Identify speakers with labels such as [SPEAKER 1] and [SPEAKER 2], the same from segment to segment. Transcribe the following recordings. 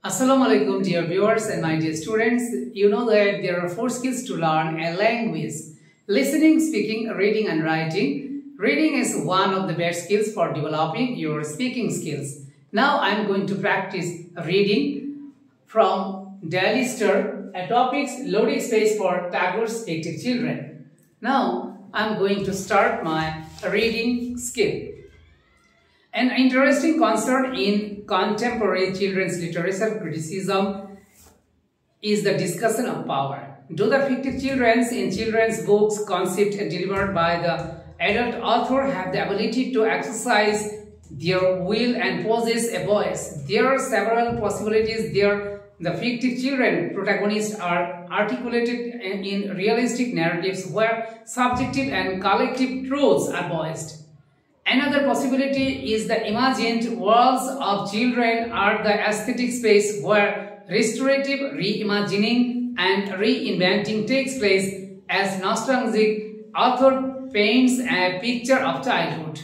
[SPEAKER 1] Assalamu alaikum, dear viewers and my dear students. You know that there are 4 skills to learn a language: listening, speaking, reading and writing. Reading is one of the best skills for developing your speaking skills. Now I am going to practice reading from Daily Star, a topic loading space for Tagore's fictive children. Now I am going to start my reading skill. An interesting concern in contemporary children's literature criticism is the discussion of power. Do the fictive children in children's books concept delivered by the adult author have the ability to exercise their will and possess a voice? There are several possibilities there. The fictive children protagonists are articulated in realistic narratives where subjective and collective truths are voiced. Another possibility is the imagined worlds of children are the aesthetic space where restorative reimagining and reinventing takes place as nostalgic author paints a picture of childhood.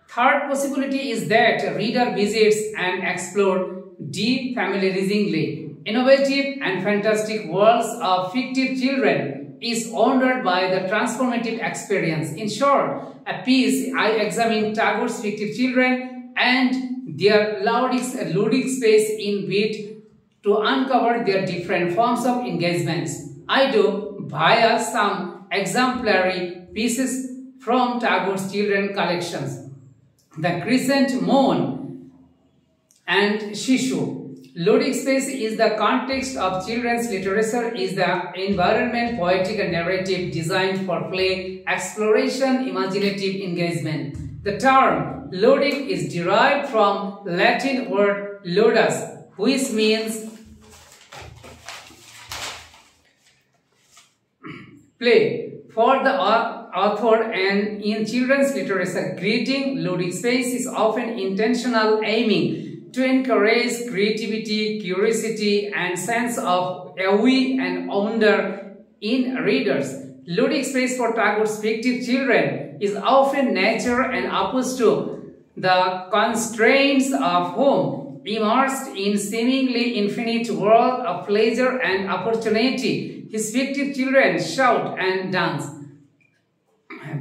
[SPEAKER 1] Third possibility is that reader visits and explore defamiliarizingly innovative and fantastic worlds of fictive children is honored by the transformative experience. In short, a piece I examine Tagore's fictive children and their ludic space in wit to uncover their different forms of engagements. I do via some exemplary pieces from Tagore's children collections. The Crescent Moon and Shishu. Ludic space is the context of children's literature, is the environment, poetic and narrative designed for play, exploration, imaginative engagement. The term ludic is derived from Latin word ludus, which means play. For the author and in children's literature, creating ludic space is often intentional, aiming to encourage creativity, curiosity, and sense of awe and wonder in readers. Ludic space for Tagore's fictive children is often nature and opposed to the constraints of home, immersed in seemingly infinite world of pleasure and opportunity. His fictive children shout and dance,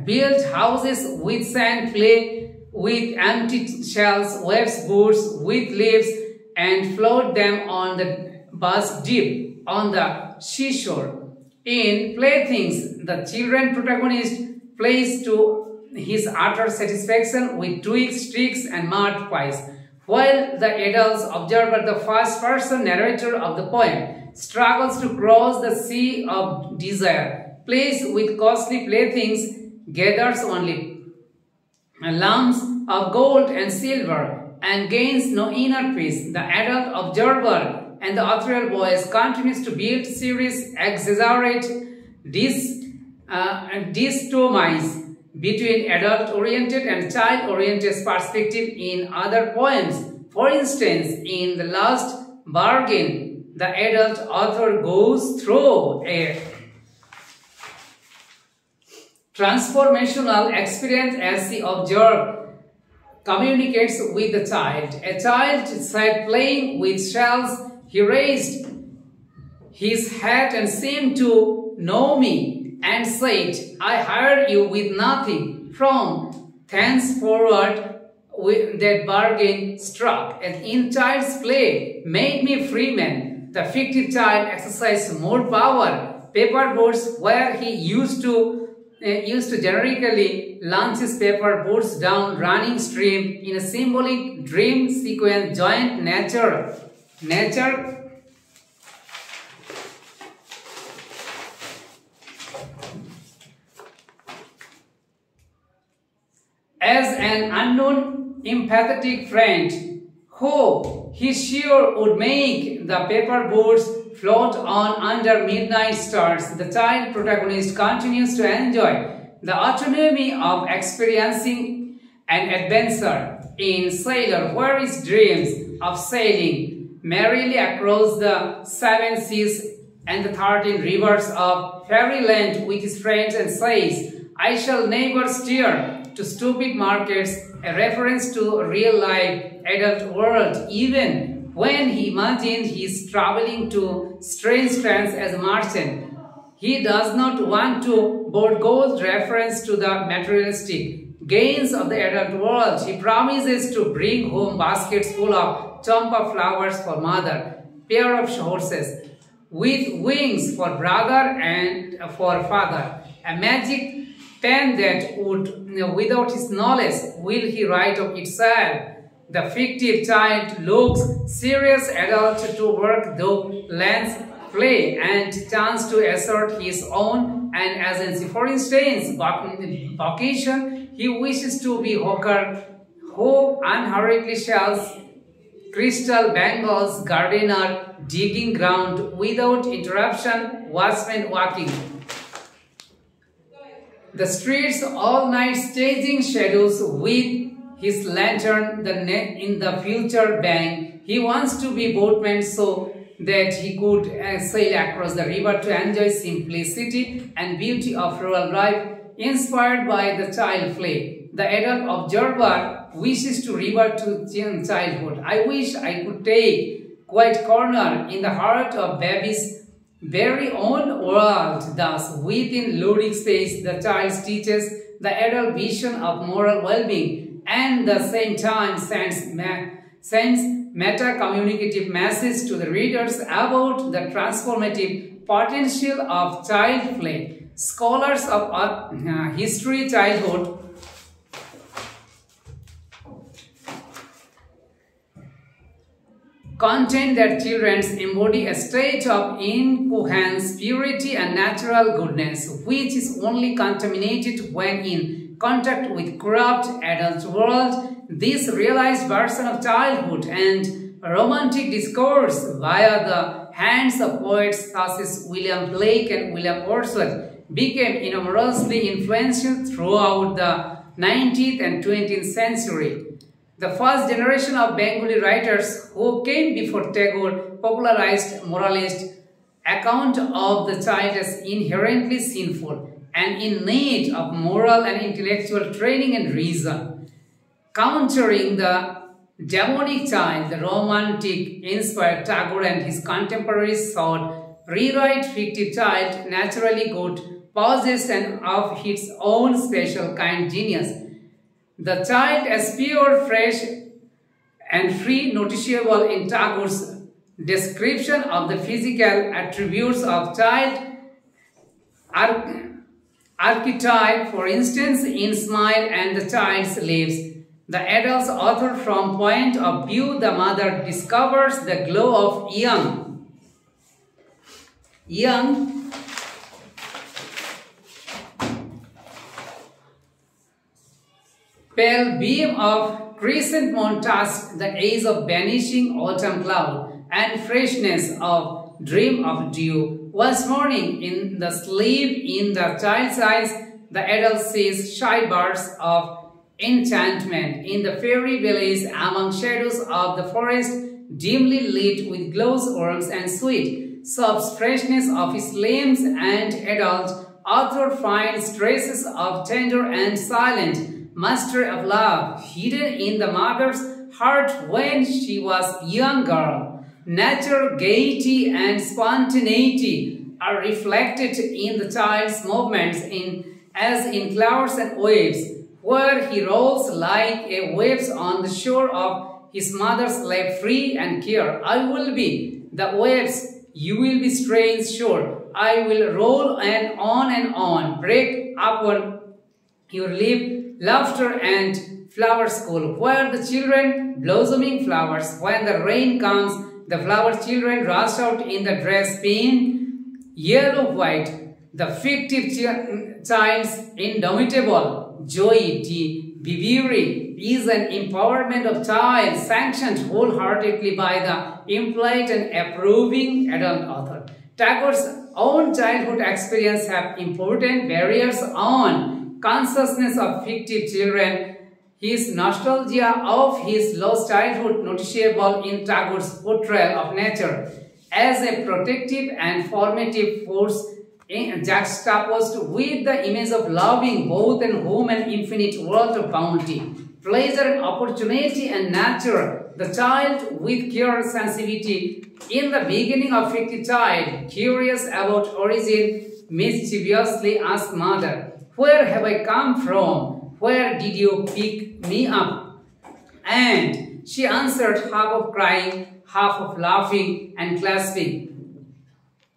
[SPEAKER 1] build houses with sand, play with empty shells, waves boots with leaves, and float them on the bus deep on the seashore. In Playthings, the children protagonist plays to his utter satisfaction with twigs, sticks, and mud pies, while the adults observer, the first-person narrator of the poem, struggles to cross the sea of desire, plays with costly playthings, gathers only lumps of gold and silver, and gains no inner peace. The adult observer and the authorial voice continues to build series, exaggerate, dichotomize between adult-oriented and child-oriented perspective in other poems. For instance, in The Last Bargain, the adult author goes through a transformational experience as he communicates with the child. A child sat playing with shells. He raised his hat and seemed to know me and said, "I hired you with nothing." From thenceforward, that bargain struck, and in child's play made me free man. The fictive child exercised more power. Paper boats, where he used to generically launch his paper boats down running stream in a symbolic dream sequence, joint nature as an unknown empathetic friend who he sure would make the paper boats float on under midnight stars. The child protagonist continues to enjoy the autonomy of experiencing an adventure in sailor, where his dreams of sailing merrily across the 7 seas and the 13 rivers of fairyland with his friends, and says, "I shall never steer to stupid markets," a reference to real life adult world, even when he imagines he is traveling to strange lands as a merchant. He does not want to board gold reference to the materialistic gains of the adult world. He promises to bring home baskets full of champa flowers for mother, pair of horses with wings for brother and for father, a magic pen that would, without his knowledge, will he write of itself. The fictive child looks serious adult to work though lands play and chance to assert his own and agency. For instance, vocation, he wishes to be hawker who unhurriedly sells crystal bangles, gardener digging ground without interruption, watchman walking the streets all night staging shadows with his lantern in the future bank. He wants to be boatman so that he could sail across the river to enjoy simplicity and beauty of rural life inspired by the child play. The adult observer wishes to revert to childhood. I wish I could take quiet corner in the heart of baby's very own world. Thus, within ludic space, the child teaches the adult vision of moral well-being and at the same time sends meta-communicative message to the readers about the transformative potential of child play. Scholars of history childhood contend that children embody a state of incoherence, purity and natural goodness, which is only contaminated when in contact with corrupt adult world. This realized version of childhood and romantic discourse via the hands of poets such as William Blake and William Wordsworth became enormously influential throughout the 19th and 20th century. The first generation of Bengali writers who came before Tagore popularized moralist account of the child as inherently sinful and in need of moral and intellectual training and reason. Countering the demonic child, the romantic inspired Tagore and his contemporaries sought rewrite fictive child naturally good, possessed and of its own special kind genius. The child as pure, fresh and free noticeable in Tagore's description of the physical attributes of child archetype, for instance, in smile and the child's lips. The adult's author from point of view, the mother discovers the glow of young pale beam of crescent moon touched the edge of vanishing autumn cloud and freshness of dream of dew. Once morning in the sleep in the child's eyes, the adult sees shy bursts of enchantment in the fairy valleys among shadows of the forest, dimly lit with glows, warmth and sweet, soft freshness of his limbs, and adult author finds traces of tender and silent mastery of love hidden in the mother's heart when she was a young girl. Nature, gaiety and spontaneity are reflected in the child's movements as in clouds and waves, where he rolls like a waves on the shore of his mother's lap, free and care. I will be the waves, you will be strange shore. I will roll and on, break upon your lip, laughter and flower school, where the children blossoming flowers. When the rain comes, the flower children rush out in the dress pink, yellow, white. The fictive child's indomitable joy, bravery is an empowerment of child sanctioned wholeheartedly by the implied and approving adult author. Tagore's own childhood experience have important barriers on consciousness of fictive children. His nostalgia of his lost childhood noticeable in Tagore's portrayal of nature as a protective and formative force juxtaposed with the image of loving both and home and infinite world of bounty, pleasure and opportunity and nature the child with care sensitivity. In the beginning of fictive child, curious about origin, mischievously asked mother, "Where have I come from? Where did you pick me up?" And she answered, half of crying, half of laughing and clasping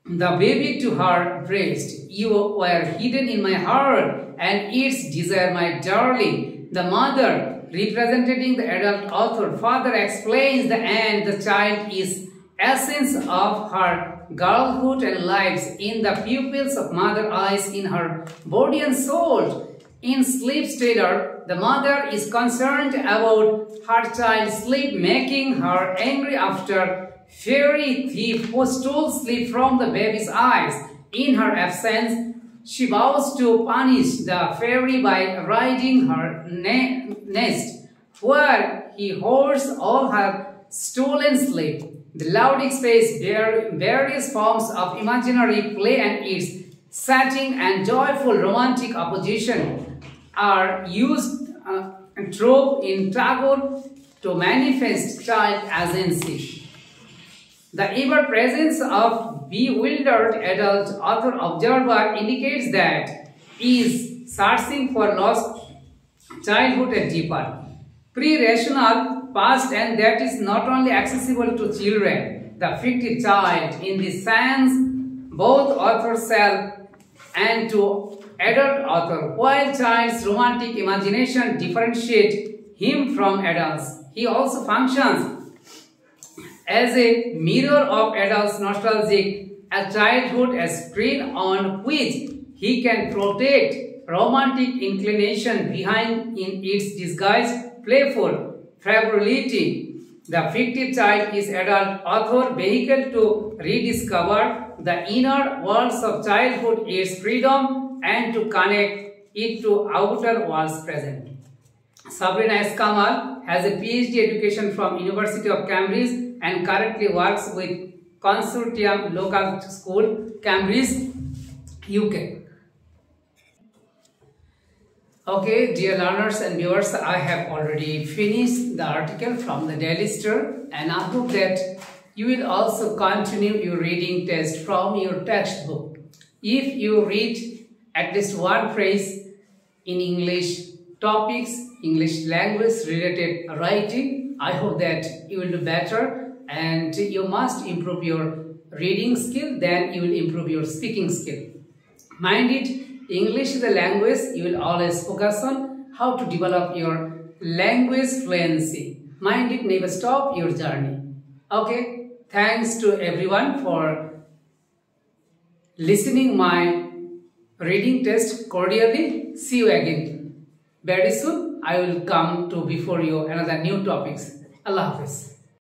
[SPEAKER 1] the baby to her breast. "You were hidden in my heart, and its desire, my darling." The mother, representing the adult author, further explains the child is essence of her girlhood and lives in the pupils of mother eyes in her body and soul. In Sleep Stealer, the mother is concerned about her child's sleep, making her angry after fairy thief who stole sleep from the baby's eyes. In her absence, she vows to punish the fairy by riding her nest, where he hoards all her stolen sleep. The loud space various forms of imaginary play and its setting and joyful romantic opposition are used trope in Tagore to manifest child agency. The ever-presence of bewildered adult author observer indicates that he is searching for lost childhood and deeper, pre-rational past, and that is not only accessible to children. The fictive child, in this sense, both author self and to adult author, while child's romantic imagination differentiates him from adults. He also functions as a mirror of adults' nostalgic childhood, a screen on which he can protect romantic inclination behind in its disguised playful frivolity. The fictive child is adult author vehicle to rediscover the inner worlds of childhood, its freedom, and to connect it to outer worlds present. Sabrina S. Kamal has a PhD education from University of Cambridge and currently works with Consortium Local School, Cambridge, UK. Okay, dear learners and viewers, I have already finished the article from the Daily Star, and I hope that you will also continue your reading test from your textbook. If you read at least one phrase in English topics, English language related writing, I hope that you will do better, and you must improve your reading skill, then you will improve your speaking skill. Mind it, English is the language you will always focus on, how to develop your language fluency. Mind it, never stop your journey. Okay, thanks to everyone for listening my reading test cordially. See you again. Very soon I will come to before you another new topics. Allah Hafiz.